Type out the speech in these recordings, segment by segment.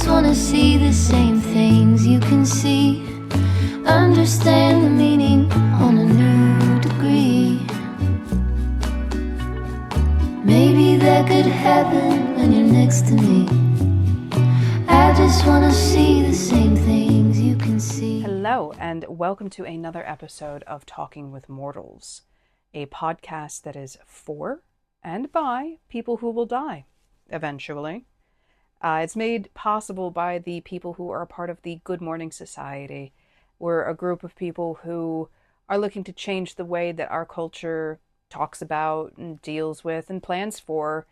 just wanna see the same things you can see. Understand the meaning on a new degree. Maybe that could happen when you're next to me. I just wanna see the same things you can see. Hello, and welcome to another episode of Talking with Mortals, a podcast that is for and by people who will die, eventually. It's made possible by the people who are a part of the Good Mourning Society. We're a group of people who are looking to change the way that our culture talks about and deals with and plans for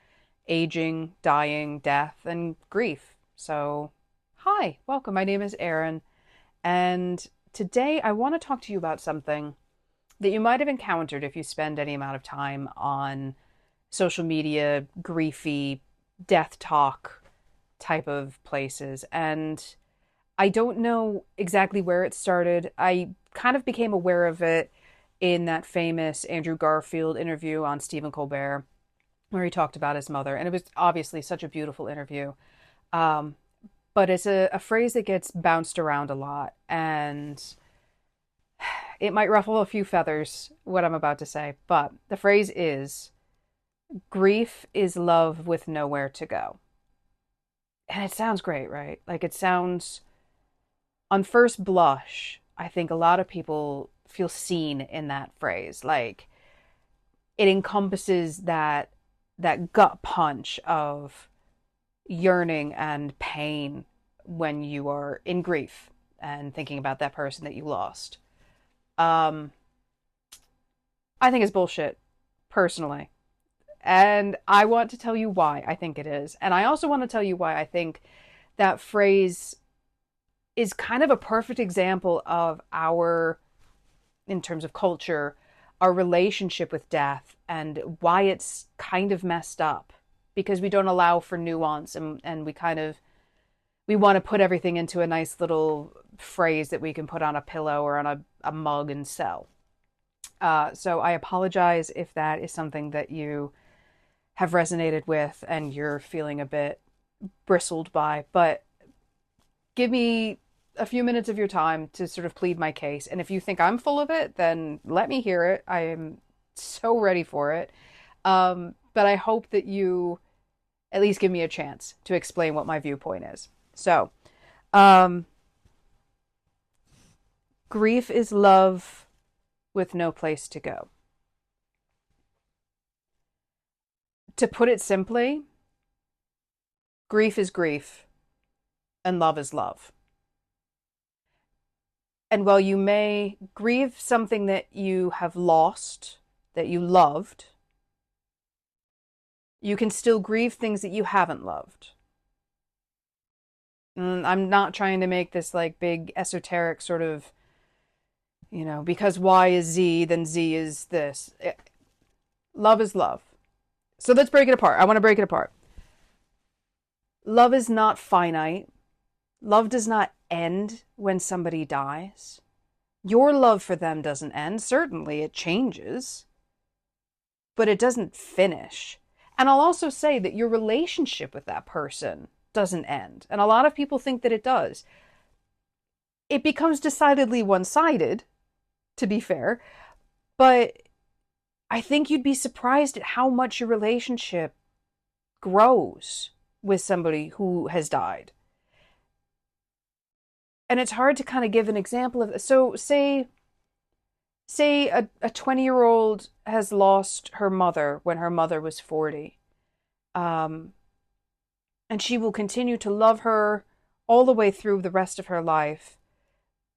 aging, dying, death, and grief. So, hi, welcome. My name is Erin, and today I want to talk to you about something that you might have encountered if you spend any amount of time on social media, griefy, death talk type of places. And I don't know exactly where it started. I kind of became aware of it in that famous Andrew Garfield interview on Stephen Colbert, where he talked about his mother. And it was obviously such a beautiful interview. But it's a phrase that gets bounced around a lot. And it might ruffle a few feathers, what I'm about to say. But the phrase is, grief is love with nowhere to go. And it sounds great, right? Like, it sounds, on first blush, I think a lot of people feel seen in that phrase. Like, it encompasses that gut punch of yearning and pain when you are in grief and thinking about that person that you lost. I think it's bullshit, personally. And I want to tell you why I think it is. And I also want to tell you why I think that phrase is kind of a perfect example of our, in terms of culture, our relationship with death and why it's kind of messed up. Because we don't allow for nuance and we want to put everything into a nice little phrase that we can put on a pillow or on a mug and sell. So I apologize if that is something that you have resonated with and you're feeling a bit bristled by, but give me a few minutes of your time to sort of plead my case. And if you think I'm full of it, then let me hear it. I am so ready for it. But I hope that you at least give me a chance to explain what my viewpoint is. So, grief is love with no place to go. To put it simply, grief is grief and love is love. And while you may grieve something that you have lost, that you loved, you can still grieve things that you haven't loved. And I'm not trying to make this like big esoteric sort of, because Y is Z, then Z is this. Love is love. So let's break it apart. I want to break it apart. Love is not finite. Love does not end when somebody dies. Your love for them doesn't end. Certainly it changes, but it doesn't finish. And I'll also say that your relationship with that person doesn't end. And a lot of people think that it does. It becomes decidedly one-sided, to be fair, but I think you'd be surprised at how much your relationship grows with somebody who has died. And it's hard to kind of give an example of this. So say a 20-year-old has lost her mother when her mother was 40. And she will continue to love her all the way through the rest of her life.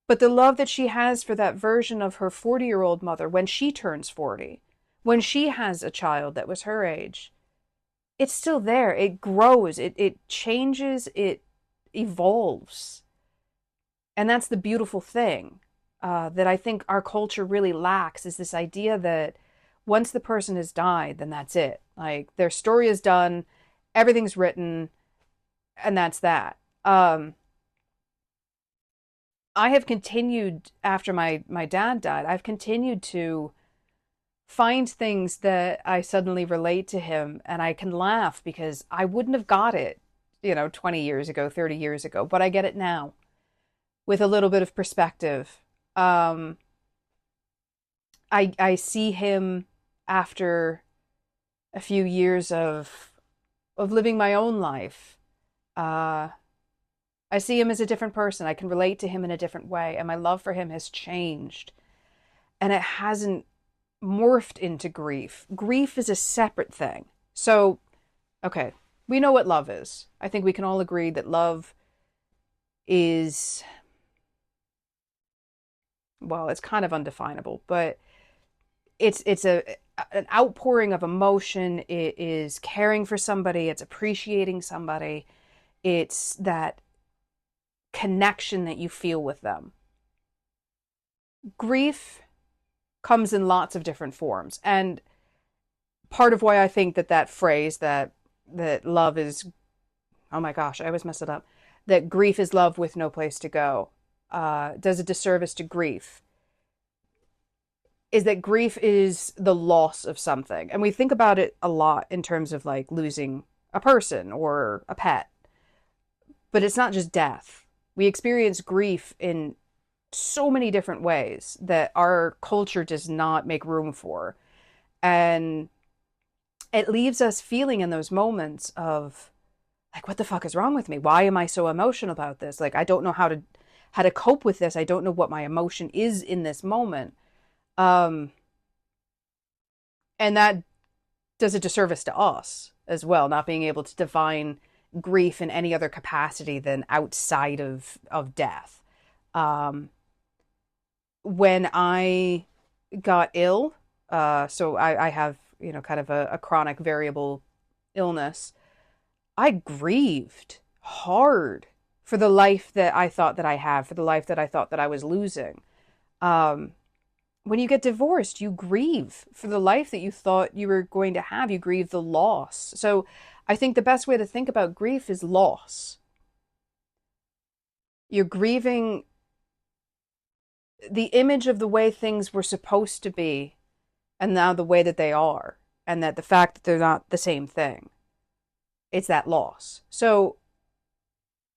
But the love that she has for that version of her 40-year-old mother when she turns 40, when she has a child that was her age, it's still there. It grows. It changes. It evolves. And that's the beautiful thing that I think our culture really lacks, is this idea that once the person has died, then that's it. Like, their story is done, everything's written, and that's that. I have continued, after my dad died, I've continued to find things that I suddenly relate to him, and I can laugh because I wouldn't have got it 20 years ago, 30 years ago, but I get it now with a little bit of perspective. I see him after a few years of living my own life. Uh, I see him as a different person. I can relate to him in a different way, and my love for him has changed. And it hasn't morphed into grief. Grief is a separate thing. So, okay, we know what love is. I think we can all agree that love is, well, it's kind of undefinable, but it's an outpouring of emotion. It is caring for somebody, it's appreciating somebody. It's that connection that you feel with them. Grief comes in lots of different forms, and part of why I think that phrase that love is, oh my gosh, I always mess it up, that grief is love with no place to go, does a disservice to grief, is that grief is the loss of something. And we think about it a lot in terms of like losing a person or a pet, but it's not just death. We experience grief in so many different ways that our culture does not make room for. And it leaves us feeling in those moments of like, what the fuck is wrong with me? Why am I so emotional about this? Like, I don't know how to cope with this. I don't know what my emotion is in this moment. And that does a disservice to us as well, not being able to define grief in any other capacity than outside of death. When I got ill, so I have, kind of a chronic variable illness, I grieved hard for the life that I thought that I had, for the life that I thought that I was losing. When you get divorced, you grieve for the life that you thought you were going to have. You grieve the loss. So I think the best way to think about grief is loss. You're grieving the image of the way things were supposed to be, and now the way that they are, and that the fact that they're not the same thing. It's that loss. So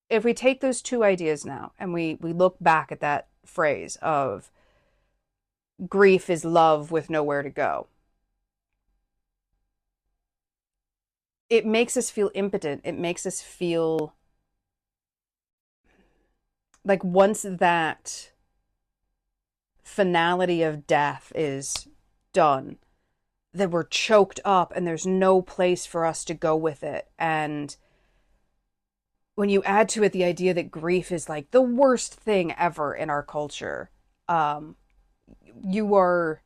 if we take those two ideas now and we look back at that phrase of grief is love with nowhere to go, it makes us feel impotent. It makes us feel like once that finality of death is done, that we're choked up and there's no place for us to go with it. And when you add to it the idea that grief is like the worst thing ever in our culture, you are,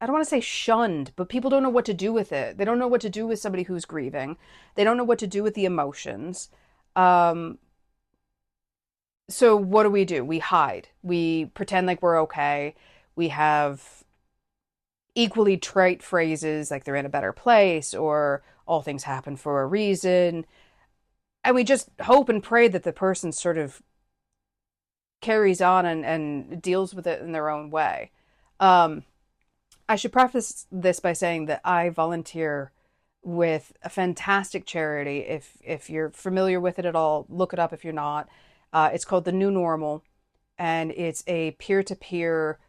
I don't want to say shunned, but people don't know what to do with it. They don't know what to do with somebody who's grieving. They don't know what to do with the emotions. So what do? We hide. We pretend like we're okay. We have equally trite phrases like they're in a better place or all things happen for a reason. And we just hope and pray that the person sort of carries on and deals with it in their own way. I should preface this by saying that I volunteer with a fantastic charity. If you're familiar with it at all, look it up if you're not. It's called The New Normal, and it's a peer-to-peer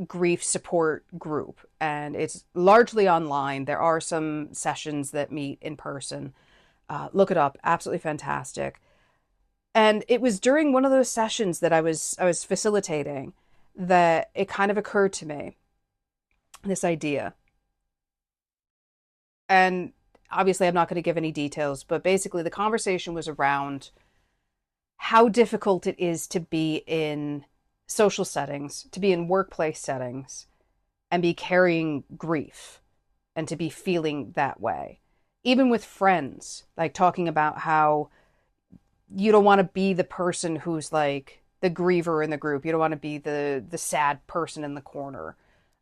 grief support group, and it's largely online. There are some sessions that meet in person. Look it up. Absolutely fantastic. And it was during one of those sessions that I was facilitating that it kind of occurred to me, this idea. And obviously I'm not going to give any details, but basically the conversation was around how difficult it is to be in social settings, to be in workplace settings, and be carrying grief and to be feeling that way. Even with friends, like talking about how you don't want to be the person who's like the griever in the group. You don't want to be the sad person in the corner,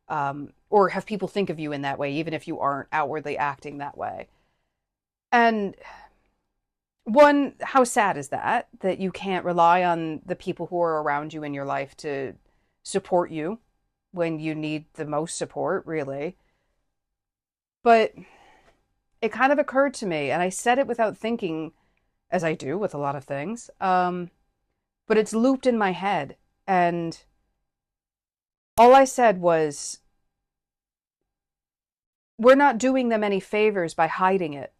or have people think of you in that way, even if you aren't outwardly acting that way. And one, how sad is that you can't rely on the people who are around you in your life to support you when you need the most support, really. But it kind of occurred to me, and I said it without thinking, as I do with a lot of things, but it's looped in my head. And all I said was, we're not doing them any favors by hiding it.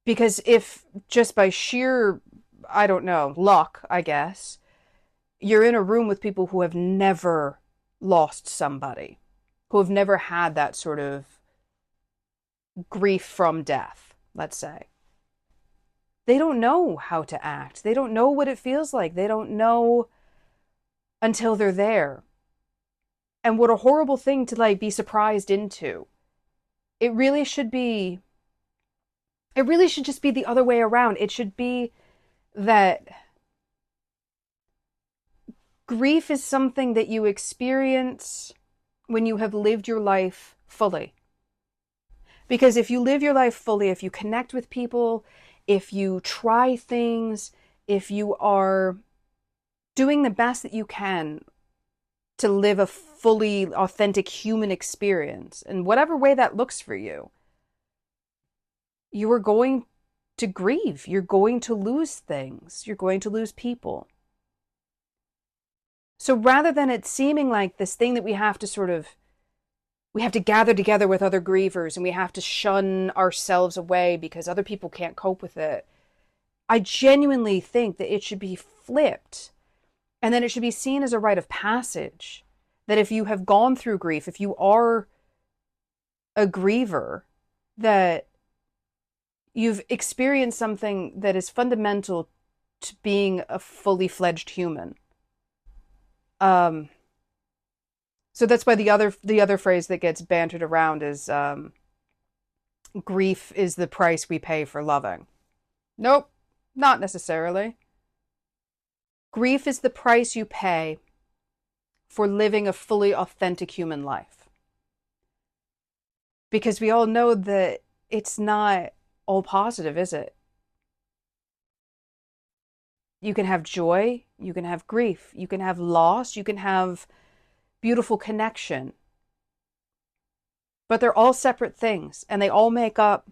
Because if just by sheer, I don't know, luck, I guess, you're in a room with people who have never lost somebody, who have never had that sort of grief from death, let's say. They don't know how to act. They don't know what it feels like. They don't know until they're there. And what a horrible thing to like be surprised into. It really should just be the other way around. It should be that grief is something that you experience when you have lived your life fully. Because if you live your life fully, if you connect with people, if you try things, if you are doing the best that you can to live a fully authentic human experience, in whatever way that looks for you, you are going to grieve. You're going to lose things. You're going to lose people. So rather than it seeming like this thing that we have to gather together with other grievers and we have to shun ourselves away because other people can't cope with it, I genuinely think that it should be flipped. And then it should be seen as a rite of passage. That if you have gone through grief, if you are a griever, that you've experienced something that is fundamental to being a fully fledged human. So that's why the other phrase that gets bantered around is grief is the price we pay for loving. Nope, not necessarily. Grief is the price you pay for living a fully authentic human life. Because we all know that it's not all positive, is it? You can have joy, you can have grief, you can have loss, you can have beautiful connection. But they're all separate things, and they all make up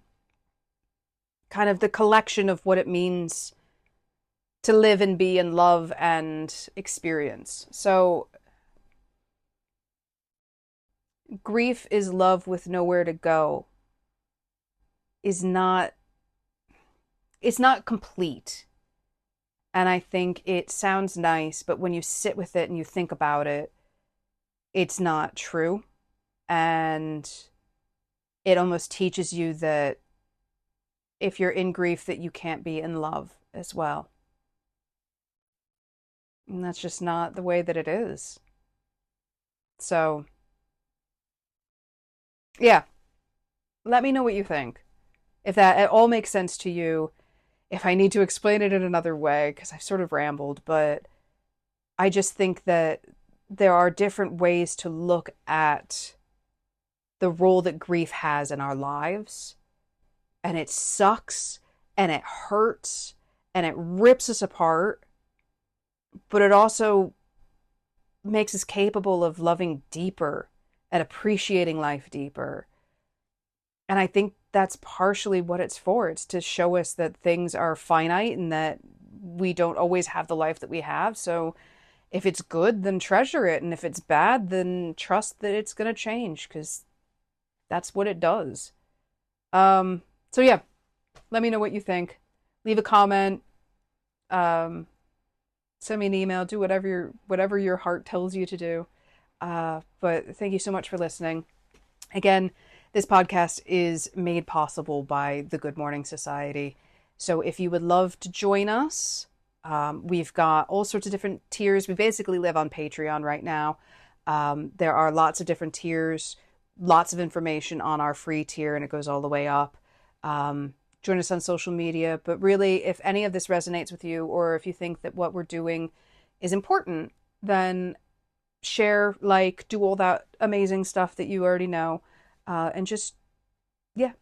kind of the collection of what it means to live and be and love and experience. So grief is love with nowhere to go is not, it's not complete. And I think it sounds nice, but when you sit with it and you think about it, it's not true. And it almost teaches you that if you're in grief, that you can't be in love as well. And that's just not the way that it is. So, yeah, let me know what you think. If that at all makes sense to you, if I need to explain it in another way, because I've sort of rambled, but I just think that there are different ways to look at the role that grief has in our lives. And it sucks, and it hurts, and it rips us apart. But it also makes us capable of loving deeper and appreciating life deeper. And I think that's partially what it's for. It's to show us that things are finite and that we don't always have the life that we have. So if it's good, then treasure it. And if it's bad, then trust that it's going to change, because that's what it does. So yeah, let me know what you think. Leave a comment. Send me an email. Do whatever your heart tells you to do. But thank you so much for listening. Again, this podcast is made possible by the Good Mourning Society. So if you would love to join us, we've got all sorts of different tiers. We basically live on Patreon right now. There are lots of different tiers, lots of information on our free tier, and it goes all the way up. Join us on social media. But really, if any of this resonates with you, or if you think that what we're doing is important, then share, like, do all that amazing stuff that you already know. And just, yeah,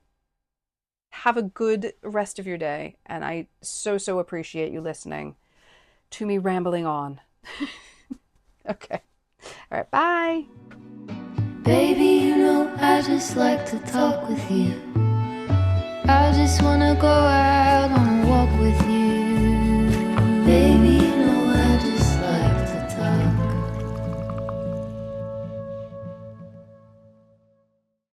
have a good rest of your day. And I so appreciate you listening to me rambling on. Okay. All right. Bye. Baby, you know I just like to talk with you. just wanna go out on a walk with you. Baby,